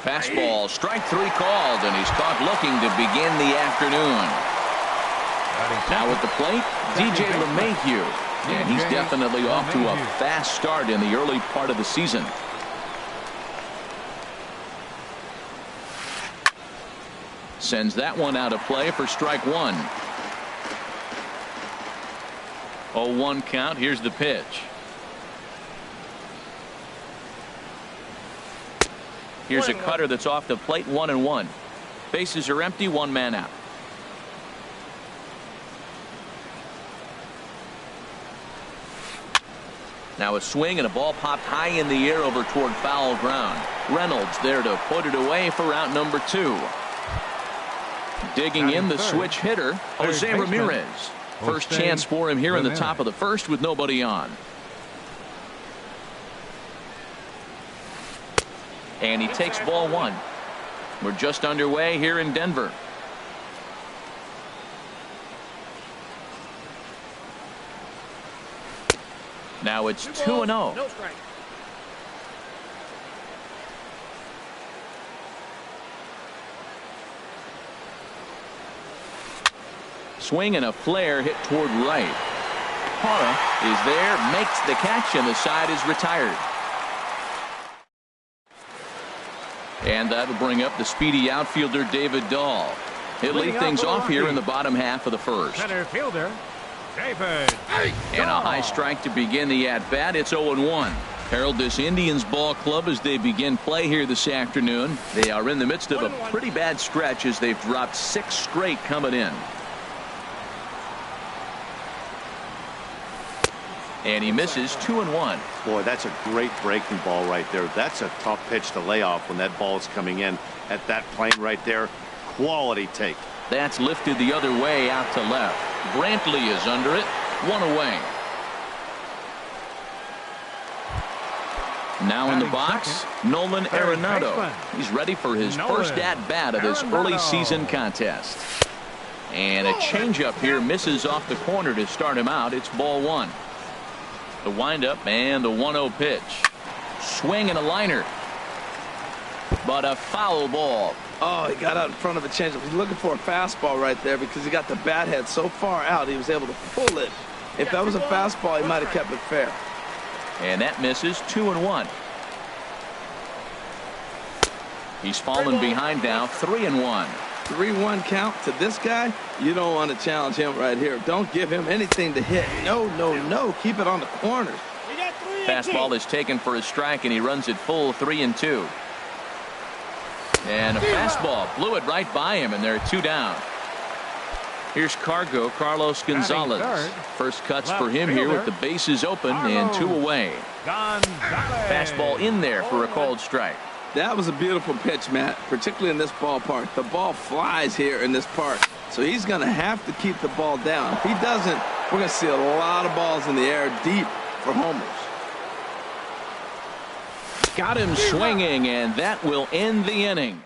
Fastball, strike three called, and he's caught looking to begin the afternoon. Now at the plate, DJ LeMahieu, and he's definitely off to a fast start in the early part of the season. Sends that one out of play for strike one. 0-1 count. Here's the pitch. Here's a cutter that's off the plate, 1-1. Bases are empty, one man out. Now a swing and a ball popped high in the air over toward foul ground. Reynolds there to put it away for out number 2. Digging in the switch hitter, Jose Ramirez. First chance for him here in the top of the first with nobody on. And he takes ball one. We're just underway here in Denver. Now it's 2-0. No strike. Swing and a flare hit toward right. Parra is there, makes the catch, and the side is retired. And that'll bring up the speedy outfielder David Dahl. He'll lead things off here in the bottom half of the first. Center fielder, David. And a high strike to begin the at-bat. It's 0-1. Herald this Indians ball club as they begin play here this afternoon. They are in the midst of a pretty bad stretch as they've dropped 6 straight coming in. And he misses 2-1. Boy, that's a great breaking ball right there. That's a tough pitch to lay off when that ball is coming in at that plane right there. Quality take. That's lifted the other way out to left. Brantley is under it. 1 away. Now in the box, Nolan Arenado. He's ready for his first at-bat of this early season contest. And a changeup here misses off the corner to start him out. It's ball one. The windup and the 1-0 pitch. Swing and a liner. But a foul ball. Oh, he got out in front of the changeup. He's looking for a fastball right there because he got the bat head so far out he was able to pull it. If that was a fastball, he might have kept it fair. And that misses 2-1. He's fallen behind now, 3-1. 3-1 count to this guy. You don't want to challenge him right here. Don't give him anything to hit. No, no, no. Keep it on the corners. Fastball is taken for a strike, and he runs it full 3-2. And a fastball blew it right by him, and there are 2 down. Here's Carlos Gonzalez. First cuts for him here with the bases open and 2 away. Fastball in there for a called strike. That was a beautiful pitch, Matt, particularly in this ballpark. The ball flies here in this park, so he's going to have to keep the ball down. If he doesn't, we're going to see a lot of balls in the air deep for homers. Got him swinging, and that will end the inning.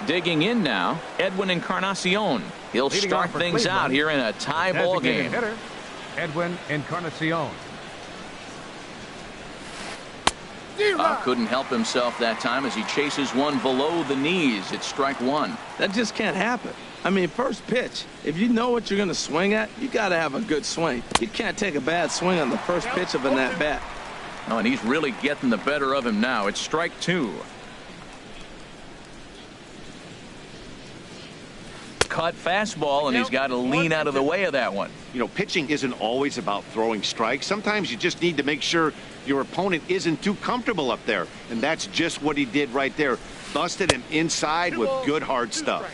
Digging in now, Edwin Encarnacion. He'll start things out here in a tie ball game. Edwin Encarnacion. Couldn't help himself that time as he chases one below the knees. It's strike one. That just can't happen. I mean, first pitch, if you know what you're going to swing at, you got to have a good swing. You can't take a bad swing on the first pitch of an at-bat. Oh, and he's really getting the better of him now. It's strike 2. Cut fastball, and he's got to lean out of the way of that one. You know, pitching isn't always about throwing strikes. Sometimes you just need to make sure your opponent isn't too comfortable up there. And that's just what he did right there. Busted him inside with good hard stuff.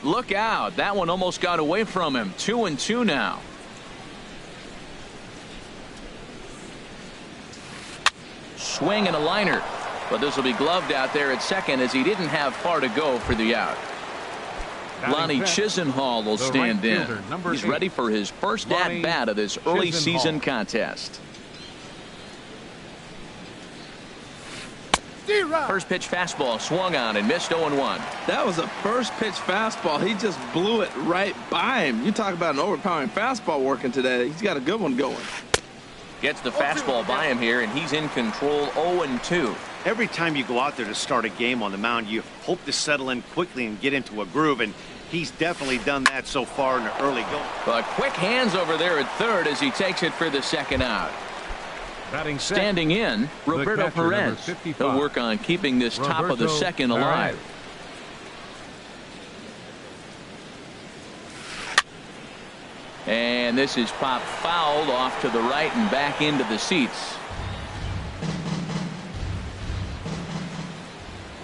Look out. That one almost got away from him. 2-2 now. Swing and a liner. But this will be gloved out there at second as he didn't have far to go for the out. Lonnie Chisenhall will stand in. He's ready for his first at-bat of this early season contest. First pitch fastball swung on and missed 0-1. That was a first pitch fastball. He just blew it right by him. You talk about an overpowering fastball working today. He's got a good one going. Gets the fastball by him here, and he's in control. 0-2. Every time you go out there to start a game on the mound, you hope to settle in quickly and get into a groove, and he's definitely done that so far in the early going. But quick hands over there at third as he takes it for the second out. Standing in, Roberto Perez. He'll work on keeping this top of the second alive. And this is popped fouled off to the right and back into the seats.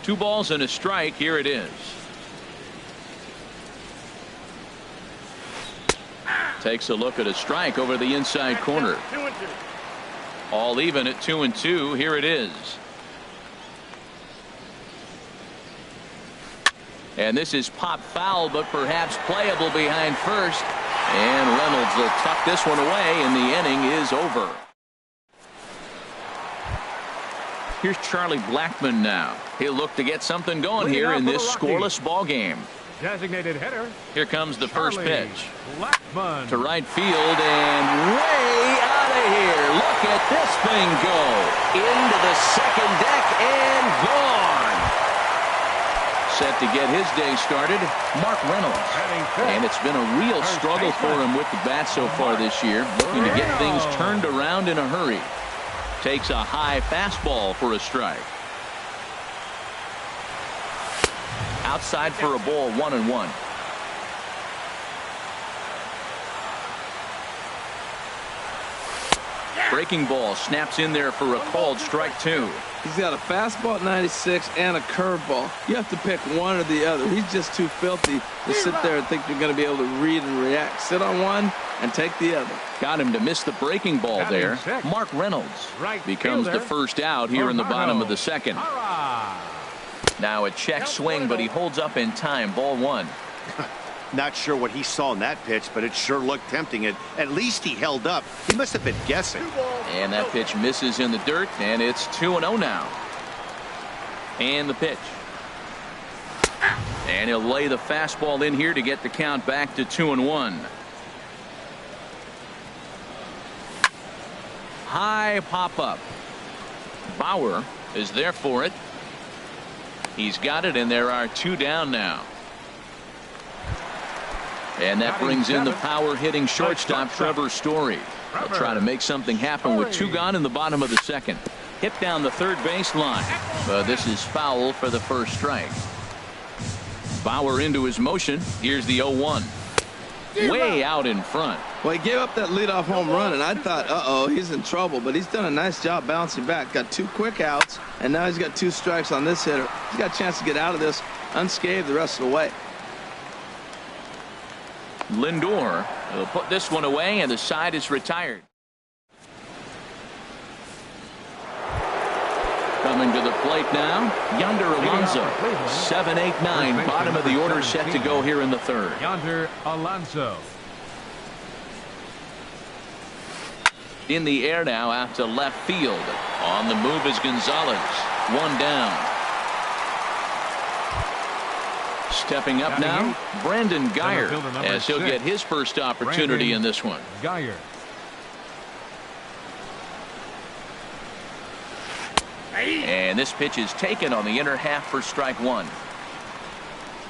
2 balls and a strike. Here it is. Takes a look at a strike over the inside corner. All even at 2-2. Here it is. And this is popped foul, but perhaps playable behind first. And Reynolds will tuck this one away, and the inning is over. Here's Charlie Blackmon now. He'll look to get something going here in this scoreless ball game. Designated hitter. Here comes the first pitch. Blackmon. To right field and way out of here. Look at this thing go. Into the second deck and gone. Set to get his day started, Mark Reynolds. And it's been a real struggle for him with the bat so far this year. Looking to get things turned around in a hurry. Takes a high fastball for a strike. Outside for a ball, 1-1. Breaking ball snaps in there for a called strike 2. He's got a fastball at 96 and a curveball. You have to pick one or the other. He's just too filthy to sit there and think you're going to be able to read and react. Sit on one and take the other. Got him to miss the breaking ball there. Mark Reynolds becomes the first out here in the bottom of the second. Now a check swing, but he holds up in time. Ball 1. Not sure what he saw in that pitch, but it sure looked tempting. At least he held up. He must have been guessing. And that pitch misses in the dirt, and it's 2-0 now. And the pitch. And he'll lay the fastball in here to get the count back to 2-1. High pop up. Bauer is there for it. He's got it, and there are 2 down now. And that brings in the power hitting shortstop Trevor Story. They'll try to make something happen with 2 gone in the bottom of the second. Hit down the third base line. But this is foul for the first strike. Bauer into his motion. Here's the 0-1. Way out in front. Well, he gave up that leadoff home run, and I thought, uh-oh, he's in trouble. But he's done a nice job bouncing back. Got 2 quick outs, and now he's got 2 strikes on this hitter. He's got a chance to get out of this unscathed the rest of the way. Lindor will put this one away, and the side is retired. Coming to the plate now, Yonder Alonso. 7, 8, 9, bottom of the order set to go here in the third. Yonder Alonso. In the air now out to left field. On the move is Gonzalez. 1 down. Stepping up now, Brandon Guyer, as he'll get his first opportunity in this one. Guyer. And this pitch is taken on the inner half for strike 1.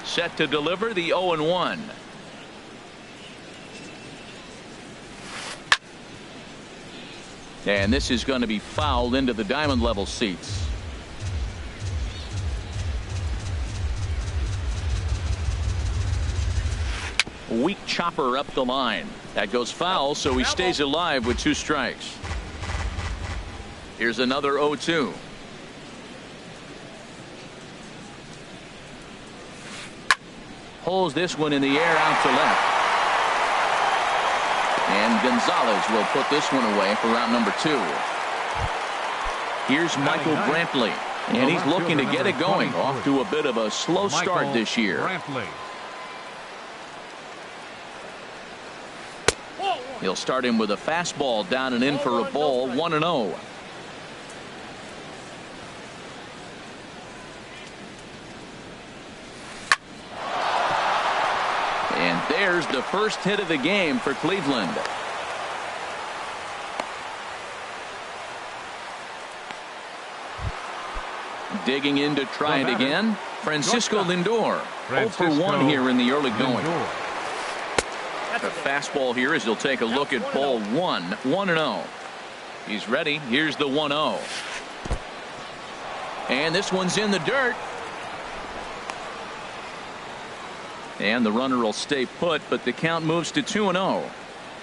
Set to deliver the 0-1. And this is going to be fouled into the diamond level seats. Weak chopper up the line. That goes foul, so he stays alive with 2 strikes. Here's another 0-2. Pulls this one in the air out to left. And Gonzalez will put this one away for round number 2. Here's Michael Brantley. And he's looking to get it going. Off to a bit of a slow start this year. Brantley. He'll start him with a fastball down and in for a ball. 1-0. And there's the first hit of the game for Cleveland. Digging in to try it again. Francisco Lindor. 0 for 1 here in the early going. The fastball here as he'll take a look at ball 1. 1-0. He's ready. Here's the 1-0. And this one's in the dirt. And the runner will stay put, but the count moves to 2-0.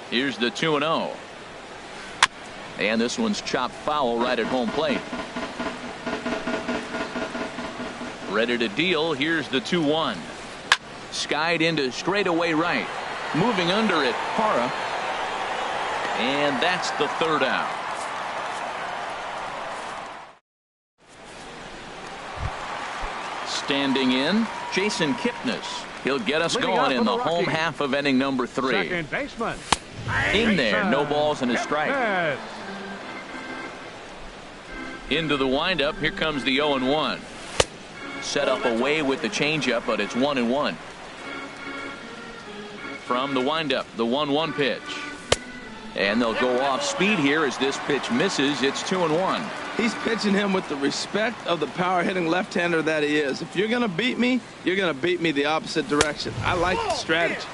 Here's the 2-0. And this one's chopped foul right at home plate. Ready to deal. Here's the 2-1. Skied into straightaway right. Moving under it, Parra. And that's the third out. Standing in, Jason Kipnis. He'll get us going in the home half of inning number 3. Second baseman. In there, no balls and a strike. Into the windup. Here comes the 0-1. Set up away with the changeup, but it's 1-1. From the windup, the 1-1 pitch. And they'll go off speed here as this pitch misses. It's 2-1. He's pitching him with the respect of the power hitting left-hander that he is. If you're going to beat me, you're going to beat me the opposite direction. I like the strategy.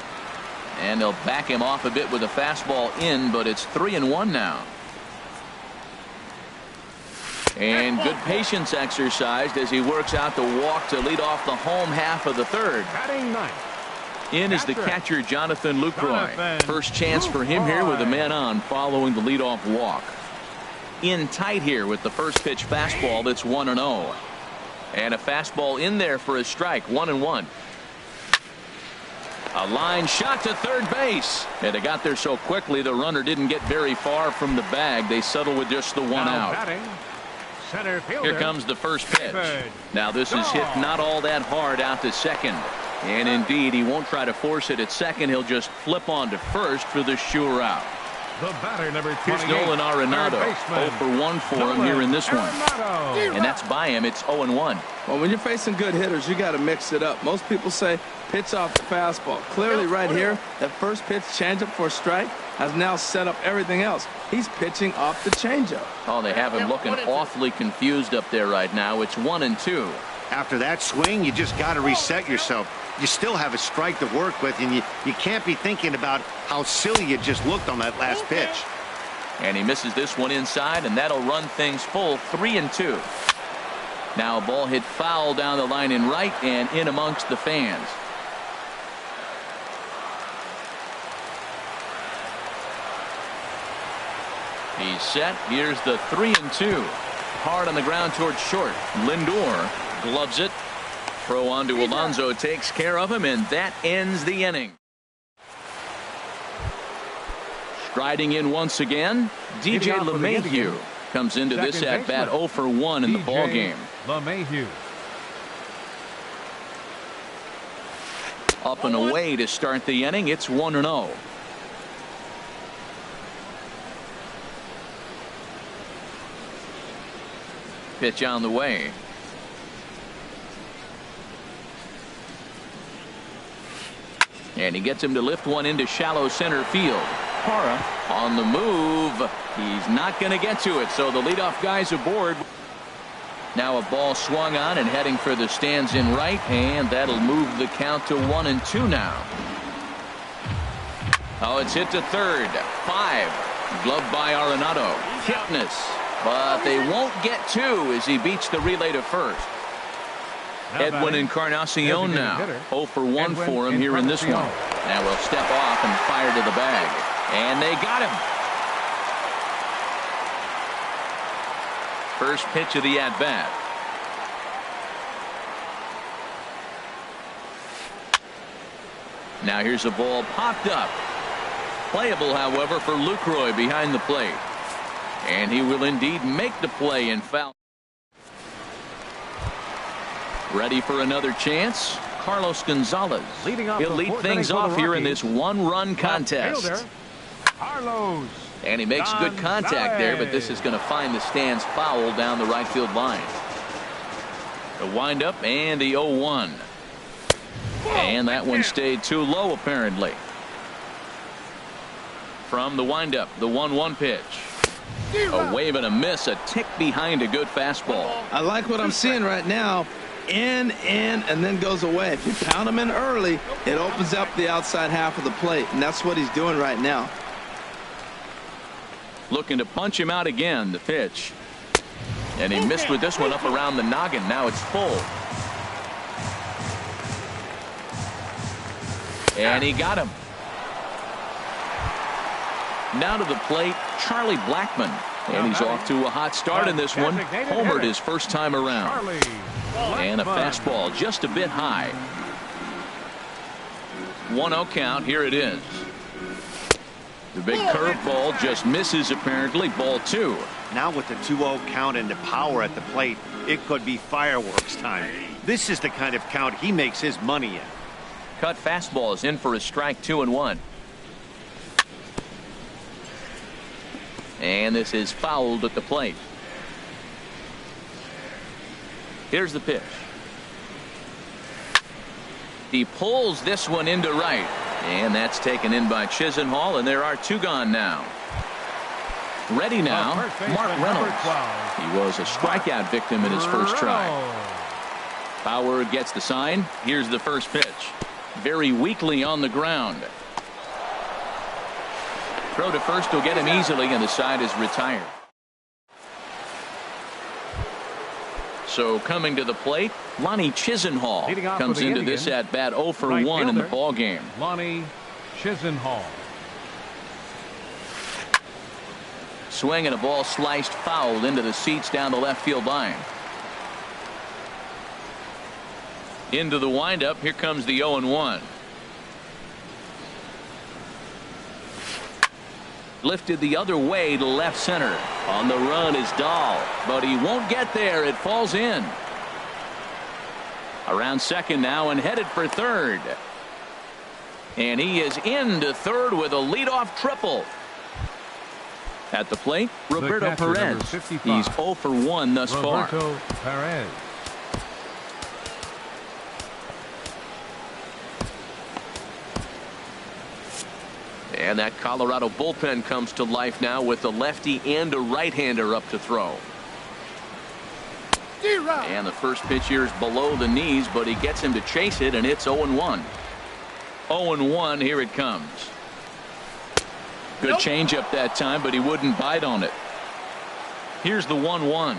And they'll back him off a bit with a fastball in, but it's 3-1 now. And good patience exercised as he works out the walk to lead off the home half of the third. In is the catcher, Jonathan Lucroy. First chance for him here with a man on following the leadoff walk. In tight here with the first pitch fastball. That's 1-0. And a fastball in there for a strike. 1-1. A line shot to third base. And they got there so quickly the runner didn't get very far from the bag. They settle with just the one out. Here comes the first pitch. Now this is hit not all that hard out to second. And indeed, he won't try to force it at second. He'll just flip on to first for the sure out. The batter, number 28. Here's Nolan Arenado. 0 for 1 for him here in this one. And that's by him. It's 0-1. Well, when you're facing good hitters, you got to mix it up. Most people say pitch off the fastball. Clearly right here, that first pitch changeup for a strike has now set up everything else. He's pitching off the changeup. Oh, they have him looking awfully confused up there right now. It's 1-2. After that swing, you just got to reset yourself. You still have a strike to work with, and you can't be thinking about how silly you just looked on that last pitch. And he misses this one inside, and that'll run things full. 3-2. Now a ball hit foul down the line in right and in amongst the fans. He's set. Here's the 3-2. Hard on the ground towards short. Lindor gloves it. Throw on to Alonso takes care of him, and that ends the inning. Striding in once again, DJ LeMahieu comes into this at bat 0 for 1 in the ball game. LeMahieu. Up and away to start the inning. It's 1-0. Pitch on the way. And he gets him to lift one into shallow center field. Parra on the move. He's not going to get to it, so the leadoff guy's aboard. Now a ball swung on and heading for the stands in right, and that'll move the count to 1-2 now. Oh, it's hit to third. 5. Gloved by Arenado. Kipnis. But they won't get 2 as he beats the relay to first. Edwin Encarnacion now. 0 for 1 for him here in this one. Now we'll step off and fire to the bag. And they got him. First pitch of the at-bat. Now here's a ball popped up. Playable, however, for Lucroy behind the plate. And he will indeed make the play and foul. Ready for another chance. Carlos Gonzalez. He'll lead things off here in this one-run contest. Carlos. And he makes good contact there, but this is going to find the stands foul down the right field line. The windup and the 0-1. And that one stayed too low apparently. From the windup, the 1-1 pitch. A wave and a miss, a tick behind a good fastball. I like what I'm seeing right now. In, and then goes away. If you pound him in early, it opens up the outside half of the plate, and that's what he's doing right now. Looking to punch him out again, the pitch. And he missed with this one up around the noggin. Now it's full. And he got him. Now to the plate, Charlie Blackmon. And he's off to a hot start in this one. Homered his first time around. And a fastball just a bit high. 1-0 count. Here it is. The big curveball just misses apparently. Ball 2. Now with the 2-0 count and the power at the plate, it could be fireworks time. This is the kind of count he makes his money in. Cut fastball is in for a strike. 2-1. And this is fouled at the plate. Here's the pitch. He pulls this one into right. And that's taken in by Chisenhall, and there are 2 gone now. Ready now, Mark Reynolds. He was a strikeout victim in his first try. Bauer gets the sign. Here's the first pitch. Very weakly on the ground. Throw to first will get him easily, and the side is retired. So coming to the plate, Lonnie Chisenhall comes into this at bat 0 for 1 in the ball game. Lonnie Chisenhall. Swing and a ball sliced foul into the seats down the left field line. Into the windup. Here comes the 0-1. Lifted the other way to left center. On the run is Dahl, but he won't get there. It falls in. Around second now and headed for third. And he is into third with a leadoff triple. At the plate, Roberto Perez. He's 0 for 1 thus far. Roberto Perez. And that Colorado bullpen comes to life now with a lefty and a right-hander up to throw. And the first pitch here is below the knees, but he gets him to chase it, and it's 0-1. 0-1, here it comes. Good changeup that time, but he wouldn't bite on it. Here's the 1-1.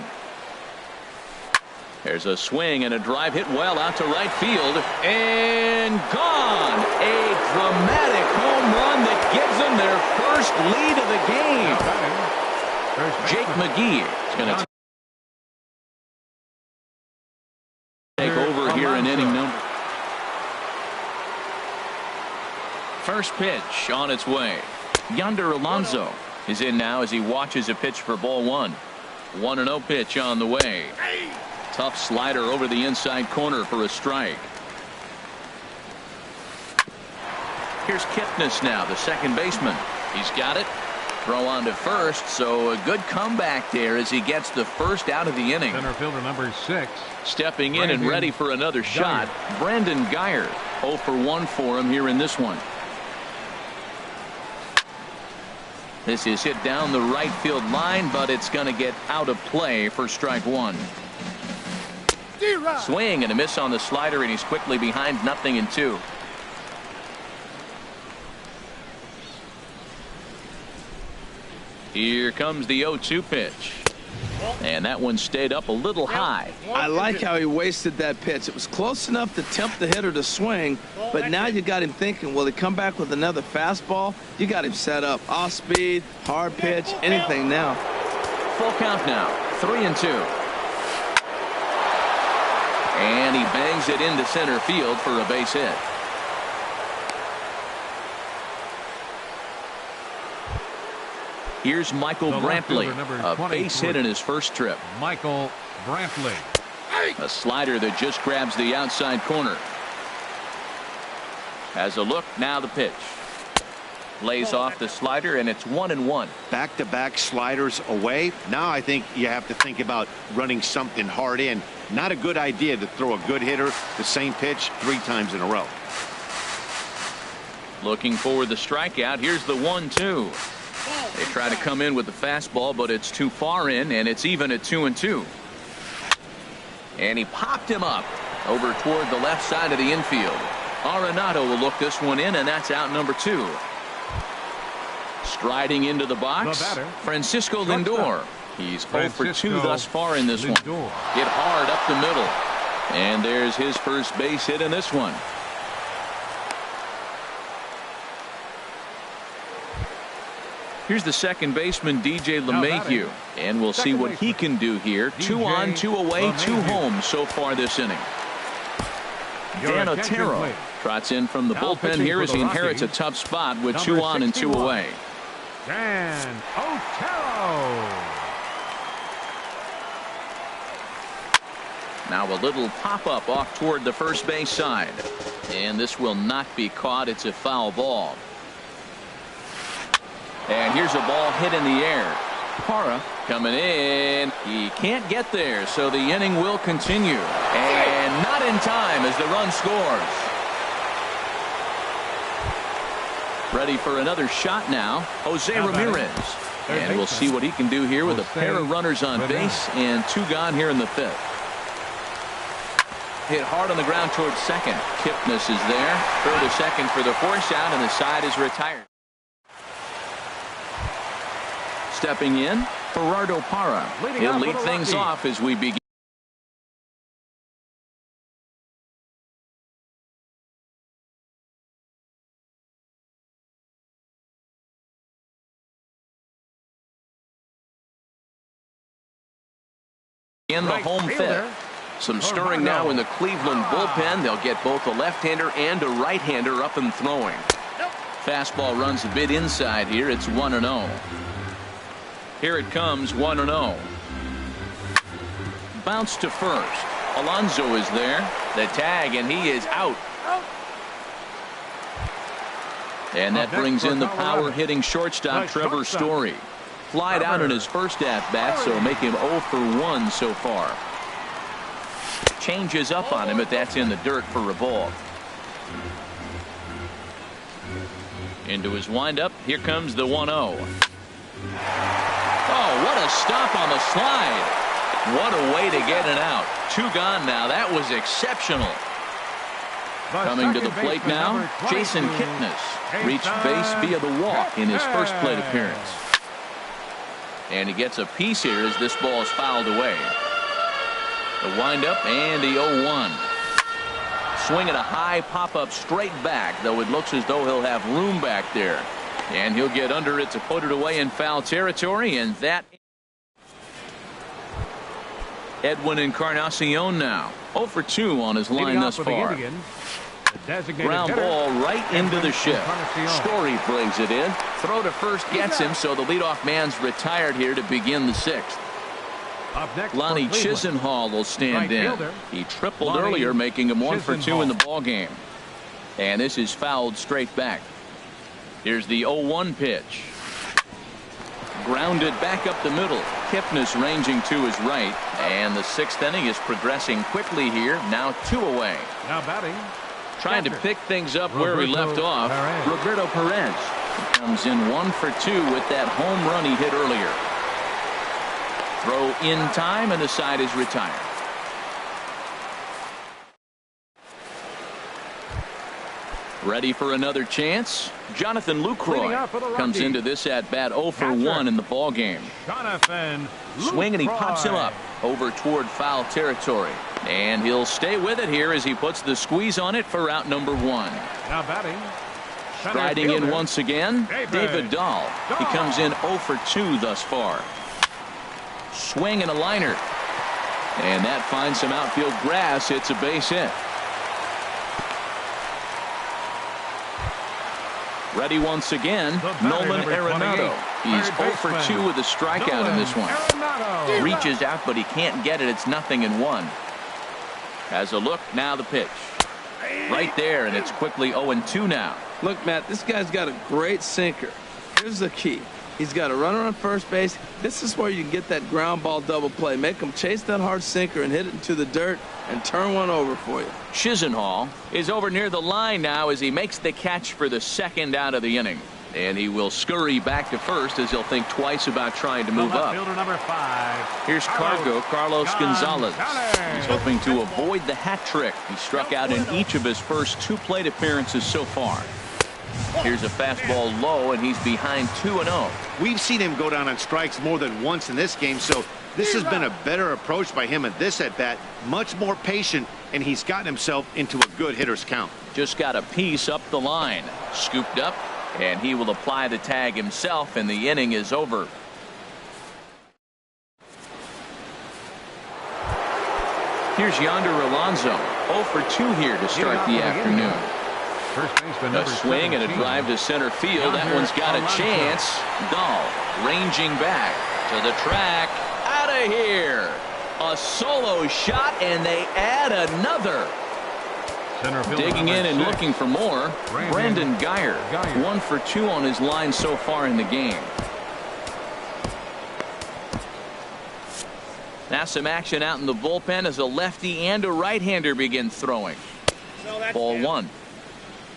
There's a swing and a drive hit well out to right field, and gone. A dramatic home run that gives them their first lead of the game. Jake McGee is going to take over here in inning number. First pitch on its way. Yonder Alonso is in now as he watches a pitch for ball 1. 1-0 pitch on the way. Tough slider over the inside corner for a strike. Here's Kipnis now, the second baseman. He's got it. Throw on to first, so a good comeback there as he gets the first out of the inning. Center fielder number 6. Stepping in and ready for another shot, Brandon Guyer. 0 for 1 for him here in this one. This is hit down the right field line, but it's going to get out of play for strike 1. Swing and a miss on the slider, and he's quickly behind 0-2. Here comes the 0-2 pitch. And that one stayed up a little high. I like how he wasted that pitch. It was close enough to tempt the hitter to swing, but now you got him thinking, will he come back with another fastball? You got him set up. Off speed, hard pitch, anything now. Full count now. 3-2. And he bangs it into center field for a base hit. Here's Michael Brantley, a base hit in his first trip. Michael Brantley. A slider that just grabs the outside corner. Has a look, now the pitch. Lays off the slider, and it's 1-1. Back-to-back sliders away. Now I think you have to think about running something hard in. Not a good idea to throw a good hitter the same pitch 3 times in a row. Looking for the strikeout. Here's the 1-2. They try to come in with the fastball, but it's too far in, and it's even at 2-2. And he popped him up over toward the left side of the infield. Arenado will look this one in, and that's out number 2. Striding into the box, Francisco Lindor. He's 0 for 2 thus far in this one. Hit hard up the middle. And there's his first base hit in this one. Here's the second baseman, DJ LeMahieu. And we'll see what he can do here. 2 on, 2 away, 2 home so far this inning. Dan Otero trots in from the bullpen here as he inherits a tough spot with 2 on and 2 away. Dan Otero. Now a little pop-up off toward the first base side. And this will not be caught. It's a foul ball. And here's a ball hit in the air. Parra coming in. He can't get there, so the inning will continue. And not in time as the run scores. Ready for another shot now, Jose Ramirez. And we'll see what he can do here with a pair of runners on base and 2 gone here in the 5th. Hit hard on the ground towards second. Kipnis is there. Throw to second for the force out, and the side is retired. Stepping in, Gerardo Parra. He'll lead things off as we begin. In the home 5th. Some stirring now in the Cleveland bullpen. They'll get both a left-hander and a right-hander up and throwing. Fastball runs a bit inside here. It's 1-0. Here it comes, 1-0. Bounce to first. Alonso is there. The tag, and he is out. And that brings in the power-hitting shortstop, Trevor Story. Flied out in his first at-bat, so make him 0 for 1 so far. Changes up on him, but that's in the dirt for a ball. Into his windup. Here comes the 1-0. Oh, what a stop on the slide. What a way to get it out. 2 gone now. That was exceptional. Coming to the plate now, Jason Kipnis reached base via the walk in his first plate appearance. And he gets a piece here as this ball is fouled away. The windup and the 0-1. Swinging a high pop-up straight back, though it looks as though he'll have room back there. And he'll get under it to put it away in foul territory, and that. Edwin Encarnacion now 0 for 2 on his line thus far. Ground ball right into the shift. Story brings it in. Throw to first gets him, so the leadoff man's retired here to begin the 6th. Lonnie Chisenhall will stand in. He tripled earlier, making him 1 for 2 in the ball game. And this is fouled straight back. Here's the 0-1 pitch. Grounded back up the middle. Kipnis ranging to his right. And the 6th inning is progressing quickly here. Now 2 away. Now batting. Trying to pick things up where we left off. Roberto Perez comes in 1 for 2 with that home run he hit earlier. Throw in time, and the side is retired. Ready for another chance. Jonathan Lucroy comes into this at bat 0 for 1 in the ball game. Swing, and he pops him up over toward foul territory. And he'll stay with it here as he puts the squeeze on it for out number 1. Now batting. Striding in once again, David Dahl. He comes in 0 for 2 thus far. Swing and a liner. And that finds some outfield grass. It's a base hit. Ready once again, Nolan Arenado. He's 0 for 2 with a strikeout in this one. Reaches out, but he can't get it. It's 0-1. Has a look, now the pitch. Right there, and it's quickly 0-2 now. Look, Matt, this guy's got a great sinker. Here's the key. He's got a runner on first base. This is where you can get that ground ball double play. Make him chase that hard sinker and hit it into the dirt and turn one over for you. Chisenhall is over near the line now as he makes the catch for the 2nd out of the inning. And he will scurry back to first as he'll think twice about trying to move up. Fielder number 5. Here's Carlos Gonzalez. He's hoping to avoid the hat trick. He struck out in each of his first 2 plate appearances so far. Here's a fastball low, and he's behind 2-0. We've seen him go down on strikes more than once in this game, so this has been a better approach by him at this at-bat. Much more patient, and he's gotten himself into a good hitter's count. Just got a piece up the line. Scooped up, and he will apply the tag himself, and the inning is over. Here's Yonder Alonso. 0 for 2 here to start the afternoon. A swing and a drive to center field. That one's got a chance. Dahl ranging back to the track. Out of here. A solo shot, and they add another. Digging in and looking for more. Brandon Guyer. 1 for 2 on his line so far in the game. Now some action out in the bullpen as a lefty and a right-hander begin throwing. Ball 1.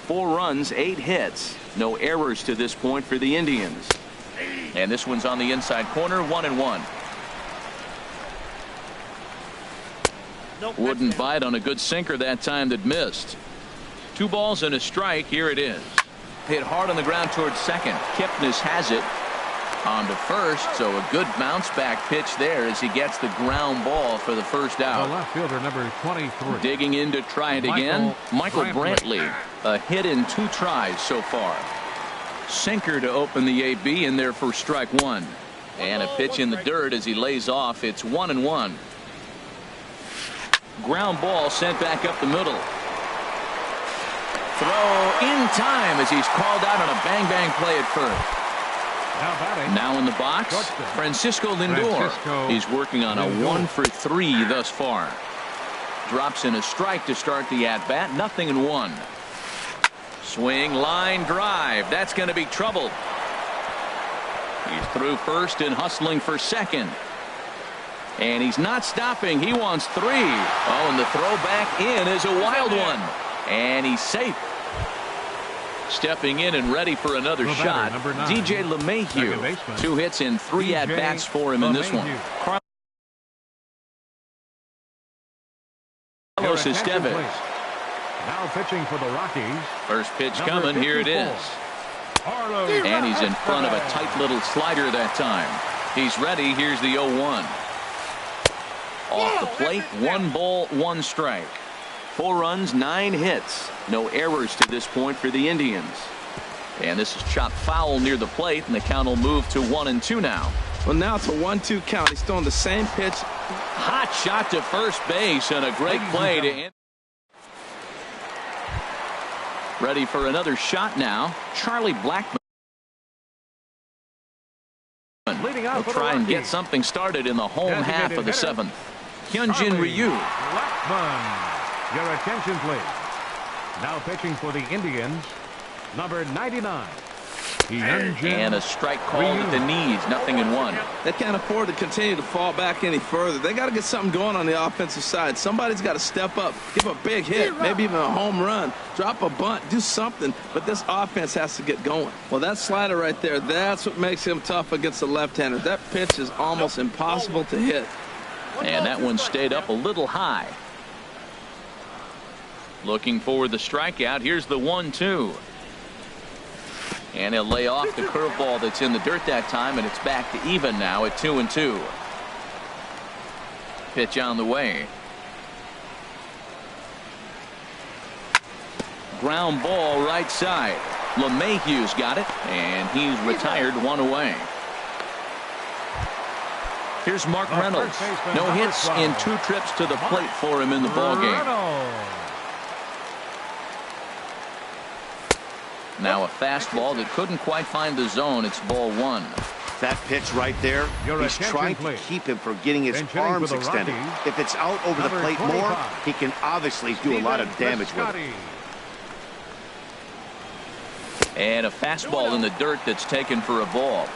4 runs, 8 hits. No errors to this point for the Indians. And this one's on the inside corner, 1-1. Wouldn't bite on a good sinker that time that missed. 2 balls and a strike. Here it is. Hit hard on the ground towards second. Kipnis has it. On to first, so a good bounce back pitch there as he gets the ground ball for the first out. The left fielder number 23. Digging in to try it again. Michael Brantley. A hit in 2 tries so far. Sinker to open the AB in there for strike 1. And a pitch in the dirt as he lays off. It's 1-1. Ground ball sent back up the middle. Throw in time as he's called out on a bang play at first. Now in the box, Francisco Lindor. He's working on a 1 for 3 thus far. Drops in a strike to start the at-bat. 0-1. Swing, line drive. That's going to be trouble. He's through first and hustling for second. And he's not stopping. He wants 3. Oh, and the throw back in is a wild one. And he's safe. Stepping in and ready for another shot. DJ LeMahieu. 2 hits and 3 at-bats for him in this one. Carlos Estevez. Now pitching for the Rockies. First pitch coming. Here it is. And he's in front of a tight little slider that time. He's ready. Here's the 0-1. Off the plate. 1 ball, 1 strike. 4 runs, 9 hits. No errors to this point for the Indians. And this is chopped foul near the plate, and the count will move to 1-2 now. Well, now it's a 1-2 count. He's throwing the same pitch. Hot shot to first base, and a great play to end. Ready for another shot now. Charlie Blackmon. He'll try and get something started in the home half of the 7th. Hyunjin Ryu. Blackmon. Your attention, please. Now pitching for the Indians, number 99. And a strike called at the knees. 0-1. They can't afford to continue to fall back any further. They got to get something going on the offensive side. Somebody's got to step up, give a big hit, maybe even a home run, drop a bunt, do something. But this offense has to get going. Well, that slider right there, that's what makes him tough against the left-hander. That pitch is almost impossible to hit. And that one stayed up a little high. Looking for the strikeout. Here's the 1-2. And he'll lay off the curveball that's in the dirt that time, and it's back to even now at 2-2. Pitch on the way. Ground ball right side. LeMahieu's got it, and he's retired 1 away. Here's Mark Reynolds. No hits in 2 trips to the plate for him in the ballgame. Now a fastball that couldn't quite find the zone. It's ball 1. That pitch right there, he's trying to keep him from getting his arms extended. If it's out over the plate more, he can obviously do a lot of damage with it. And a fastball in the dirt that's taken for a ball.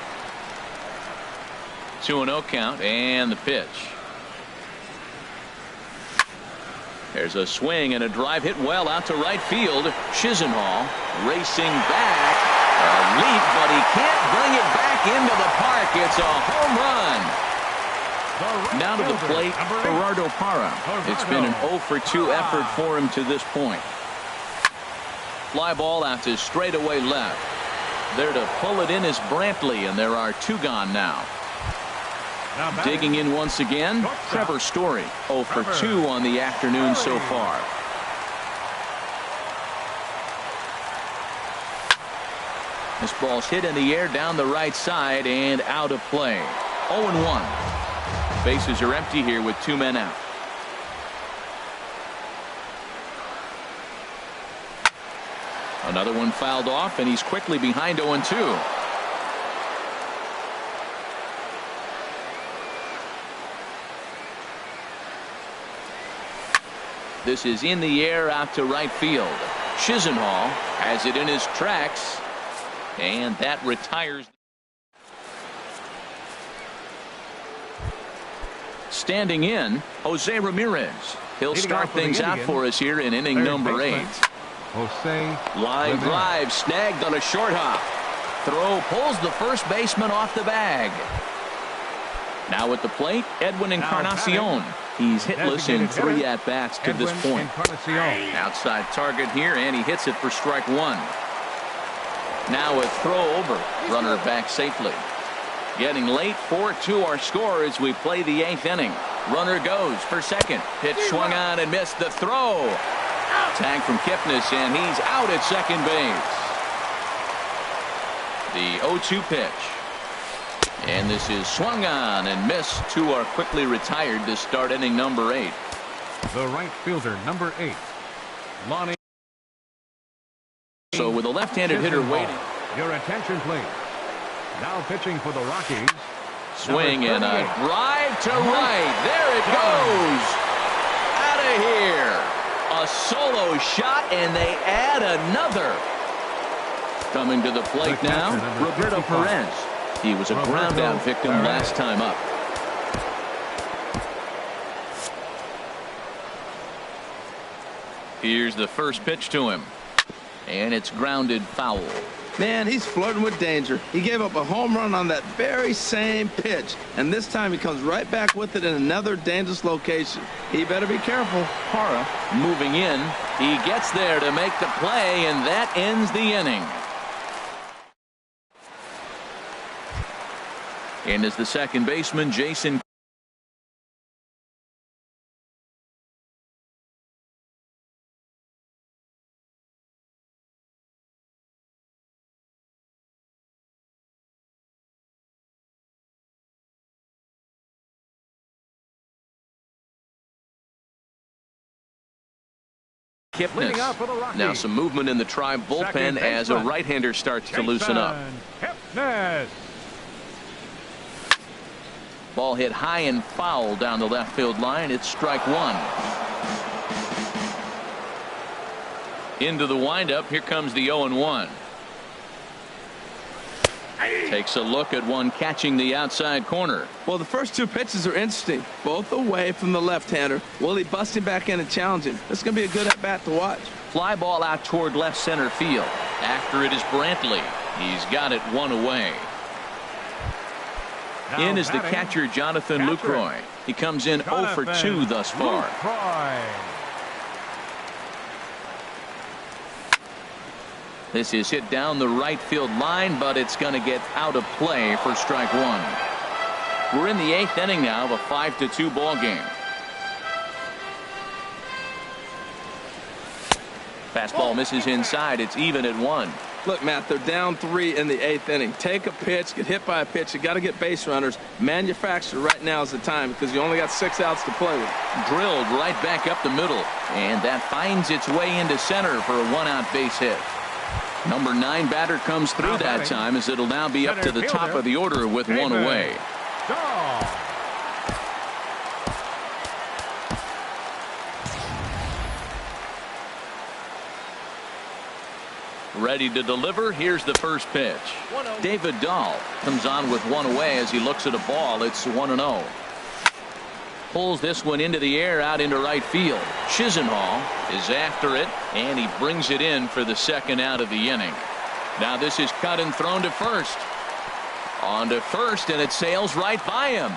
2-0 count, and the pitch. There's a swing and a drive hit well out to right field. Chisenhall racing back. A leap, but he can't bring it back into the park. It's a home run. Now to the plate, Gerardo Parra. It's been an 0 for 2 effort for him to this point. Fly ball out to straightaway left. There to pull it in is Brantley, and there are 2 gone now. Digging in once again, Trevor Story. 0 for 2 on the afternoon so far. This ball's hit in the air down the right side and out of play. 0-1. Bases are empty here with 2 men out. Another one fouled off, and he's quickly behind 0-2. This is in the air out to right field. Chisenhall has it in his tracks, and that retires. Standing in, Jose Ramirez. He'll start things out for us here in inning number 8. Line drive snagged on a short hop. Throw pulls the first baseman off the bag. Now at the plate, Edwin Encarnacion. He's hitless in 3 at-bats to this point. Outside target here, and he hits it for strike 1. Now a throw over. Runner back safely. Getting late, 4-2 our score as we play the 8th inning. Runner goes for second. Pitch swung on and missed. The throw. Tag from Kipnis, and he's out at second base. The 0-2 pitch. And this is swung on and missed. 2 are quickly retired to start inning number 8. The right fielder, number 8, Lonnie. So with a left-handed hitter waiting. Your attention, please. Now pitching for the Rockies. Swing and a drive to right. There it goes. Out of here. A solo shot, and they add another. Coming to the plate now, Roberto Perez. He was a ground-out victim last time up. Here's the first pitch to him. And it's grounded foul. Man, he's flirting with danger. He gave up a home run on that very same pitch, and this time he comes right back with it in another dangerous location. He better be careful. Parra moving in. He gets there to make the play, and that ends the inning. And as the second baseman, Jason Kipnis. Now some movement in the Tribe bullpen as a right-hander starts to loosen up. Kipnis. Ball hit high and foul down the left field line. It's strike 1. Into the windup. Here comes the 0-1. Takes a look at one catching the outside corner. Well, the first 2 pitches are interesting. Both away from the left-hander. Will he bust him back in and challenge him? This is going to be a good at-bat to watch. Fly ball out toward left center field. After it is Brantley. He's got it 1 away. In is the catcher, Jonathan Lucroy. He comes in 0 for 2 thus far. This is hit down the right field line, but it's going to get out of play for strike 1. We're in the 8th inning now of a 5-2 ball game. Fastball misses inside. It's even at 1. Look, Matt, they're down 3 in the 8th inning. Take a pitch, get hit by a pitch. You got to get base runners. Manufacture right now is the time because you only got 6 outs to play with. Drilled right back up the middle, and that finds its way into center for a 1-out base hit. Number 9 batter comes through that time as it'll now be up to the top of the order with 1 away. Ready to deliver. Here's the first pitch. David Dahl comes on with 1 away as he looks at a ball. It's 1-0. Pulls this one into the air out into right field. Chisenhall is after it, and he brings it in for the second out of the inning. Now this is cut and thrown to first. On to first, and it sails right by him.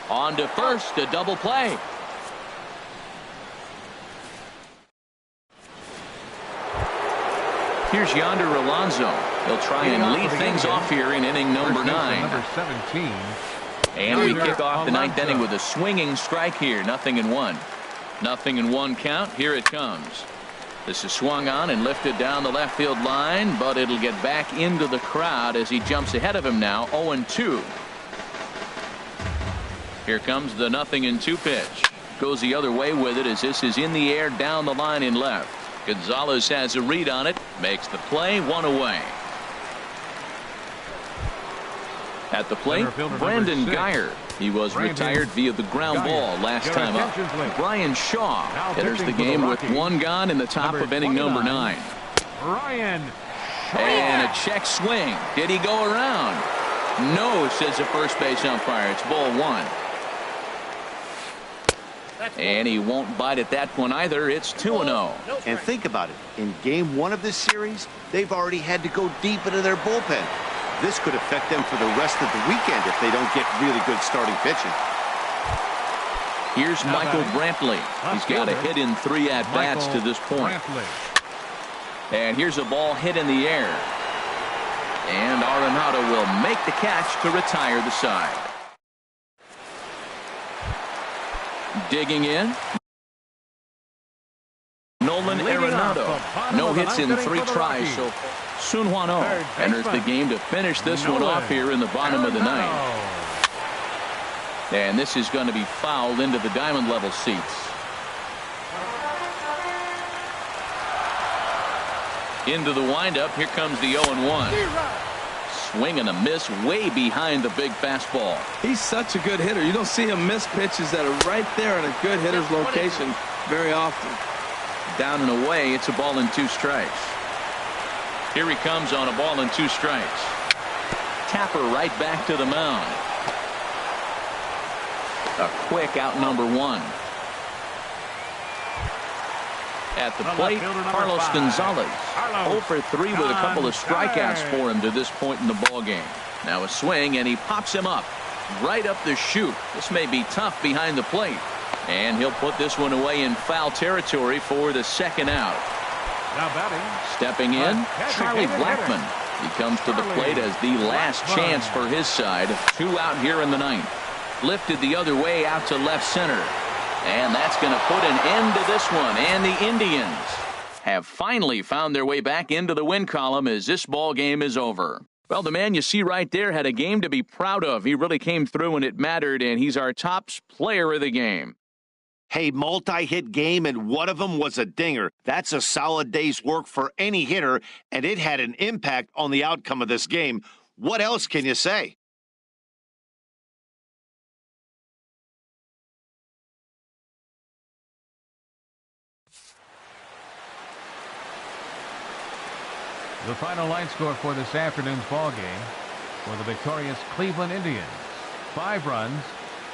On to first, a double play. Here's Yonder Alonso. He'll try and lead things off here in inning number 9. Number 17. And we kick off the 9th inning with a swinging strike here. 0-1. 0-1 count. Here it comes. This is swung on and lifted down the left field line, but it'll get back into the crowd as he jumps ahead of him now. 0-2. Here comes the 0-2 pitch. Goes the other way with it as this is in the air down the line in left. Gonzalez has a read on it. Makes the play. 1 away. At the plate, Brandon Guyer. He was retired via the ground ball last time up. Brian Shaw enters the game with 1 gone in the top of inning number 9. Brian. And a check swing. Did he go around? No, says the first base umpire. It's ball 1. And he won't bite at that one either. It's 2-0. And think about it. In game 1 of this series, they've already had to go deep into their bullpen. This could affect them for the rest of the weekend if they don't get really good starting pitching. Here's Michael Brantley. He's got a hit in 3 at-bats to this point. And here's a ball hit in the air. And Arenado will make the catch to retire the side. Digging in. Nolan Arenado. No hits in 3 tries. So Sun Hwan-Oh enters the game to finish this one off here in the bottom of the 9th. And this is going to be fouled into the diamond level seats. Into the windup. Here comes the 0-1. Swing and a miss way behind the big fastball. He's such a good hitter. You don't see him miss pitches that are right there in a good hitter's location very often. Down and away. It's a ball and 2 strikes. Here he comes on a ball and 2 strikes. Tapper right back to the mound. A quick out number 1. At the plate, Carlos Gonzalez. 0 for 3 with a couple of strikeouts for him to this point in the ball game. Now a swing, and he pops him up right up the chute. This may be tough behind the plate. And he'll put this one away in foul territory for the 2nd out. Now batting. Stepping in, Charlie Blackmon. He comes to the plate as the last chance for his side. 2 out here in the 9th. Lifted the other way out to left center. And that's going to put an end to this one. And the Indians have finally found their way back into the win column as this ball game is over. Well, the man you see right there had a game to be proud of. He really came through when it mattered, and he's our top player of the game. Hey, multi-hit game, and one of them was a dinger. That's a solid day's work for any hitter, and it had an impact on the outcome of this game. What else can you say? The final line score for this afternoon's ball game for the victorious Cleveland Indians: 5 runs,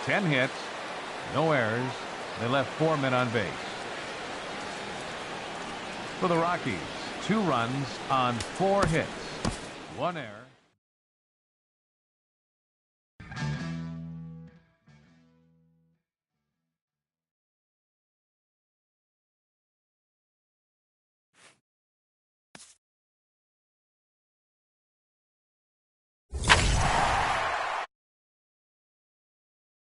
10 hits, no errors. They left 4 men on base. For the Rockies, 2 runs on 4 hits, 1 error.